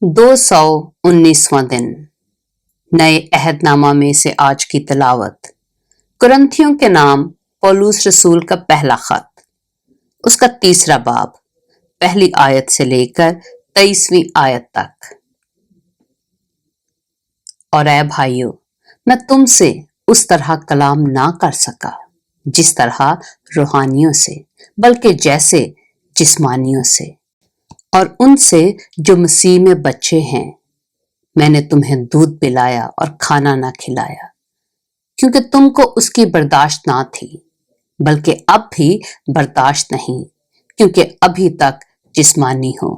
219वां दिन। नए अहदनामा में से आज की तिलावत कुरिन्थियों के नाम पौलुस रसूल का पहला खत, उसका 3 बाब, पहली आयत से लेकर 23वीं आयत तक। और ऐ भाइयों, मैं तुमसे उस तरह कलाम ना कर सका जिस तरह रूहानियों से, बल्कि जैसे जिस्मानियों से, और उनसे जो मसीह में बच्चे हैं। मैंने तुम्हें दूध पिलाया और खाना ना खिलाया, क्योंकि तुमको उसकी बर्दाश्त ना थी, बल्कि अब भी बर्दाश्त नहीं, क्योंकि अभी तक जिस्मानी हो।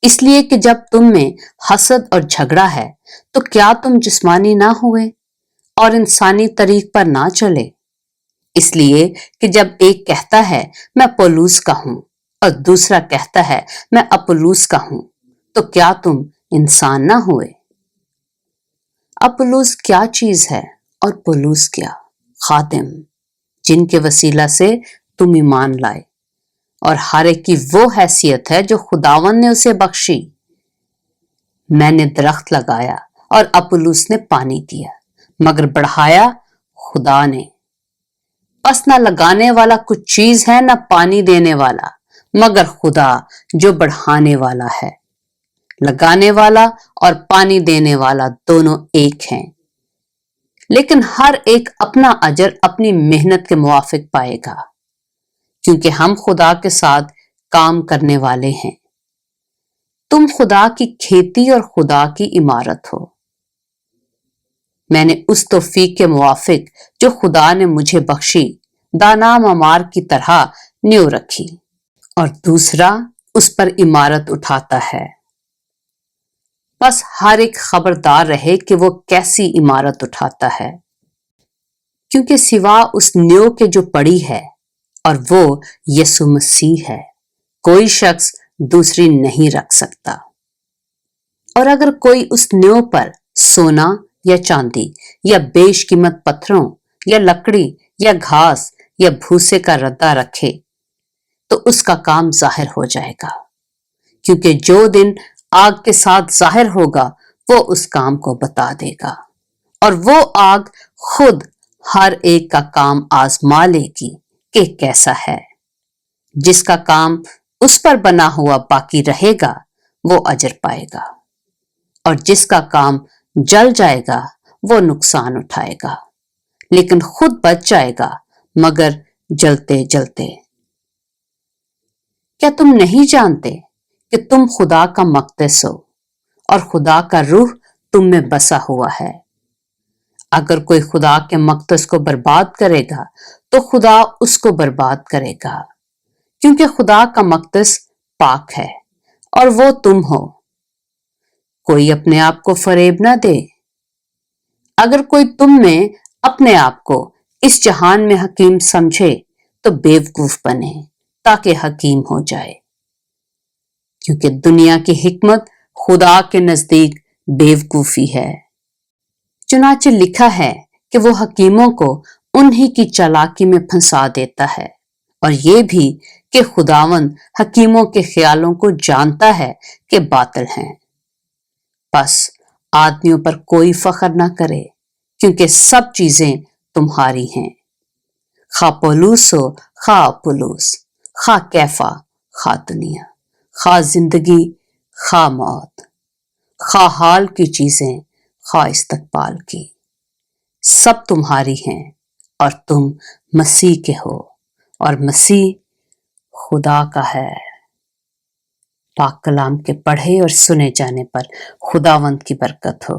इसलिए कि जब तुम में हसद और झगड़ा है, तो क्या तुम जिस्मानी ना हुए और इंसानी तरीक पर ना चले। इसलिए कि जब एक कहता है मैं पौलुस का हूं और दूसरा कहता है मैं अपुल्लोस का हूं, तो क्या तुम इंसान ना हुए। अपुल्लोस क्या चीज है और पौलुस क्या? खादिम, जिनके वसीला से तुम ईमान लाए, और हर एक की वो हैसियत है जो खुदावन ने उसे बख्शी। मैंने दरख्त लगाया और अपुल्लोस ने पानी दिया, मगर बढ़ाया खुदा ने। बस न लगाने वाला कुछ चीज है, न पानी देने वाला, मगर खुदा जो बढ़ाने वाला है। लगाने वाला और पानी देने वाला दोनों एक हैं, लेकिन हर एक अपना अजर अपनी मेहनत के मुआफिक पाएगा, क्योंकि हम खुदा के साथ काम करने वाले हैं। तुम खुदा की खेती और खुदा की इमारत हो। मैंने उस तौफीक के मुआफिक जो खुदा ने मुझे बख्शी दाना ममार की तरह नींव रखी, और दूसरा उस पर इमारत उठाता है। बस हर एक खबरदार रहे कि वो कैसी इमारत उठाता है, क्योंकि सिवा उस नींव के जो पड़ी है और वो यीशु मसीह है, कोई शख्स दूसरी नहीं रख सकता। और अगर कोई उस नींव पर सोना या चांदी या बेशकीमत पत्थरों या लकड़ी या घास या भूसे का रद्दा रखे, तो उसका काम जाहिर हो जाएगा, क्योंकि जो दिन आग के साथ जाहिर होगा वो उस काम को बता देगा, और वो आग खुद हर एक का काम आजमा लेगी कि कैसा है। जिसका काम उस पर बना हुआ बाकी रहेगा वो अजर पाएगा, और जिसका काम जल जाएगा वो नुकसान उठाएगा, लेकिन खुद बच जाएगा, मगर जलते जलते। क्या तुम नहीं जानते कि तुम खुदा का मक़दस हो और खुदा का रूह तुम में बसा हुआ है। अगर कोई खुदा के मक़दस को बर्बाद करेगा तो खुदा उसको बर्बाद करेगा, क्योंकि खुदा का मक़दस पाक है और वो तुम हो। कोई अपने आप को फरेब ना दे। अगर कोई तुम में अपने आप को इस जहान में हकीम समझे तो बेवकूफ बने, ताकि हकीम हो जाए, क्योंकि दुनिया की हिकमत खुदा के नजदीक बेवकूफी है। चुनाचे लिखा है कि वो हकीमों को उन्हीं की चालाकी में फंसा देता है, और ये भी कि खुदावंद हकीमों के ख्यालों को जानता है कि बातिल हैं। बस आदमियों पर कोई फख्र ना करे, क्योंकि सब चीजें तुम्हारी हैं। खा पौलुस हो, खा अपुल्लोस, खा कैफा, खा दुनिया, खा जिंदगी, खा मौत, खा हाल की चीजें, खा इस्तकबाल की, सब तुम्हारी हैं, और तुम मसीह के हो, और मसीह खुदा का है। पाक कलाम के पढ़े और सुने जाने पर खुदावंद की बरकत हो।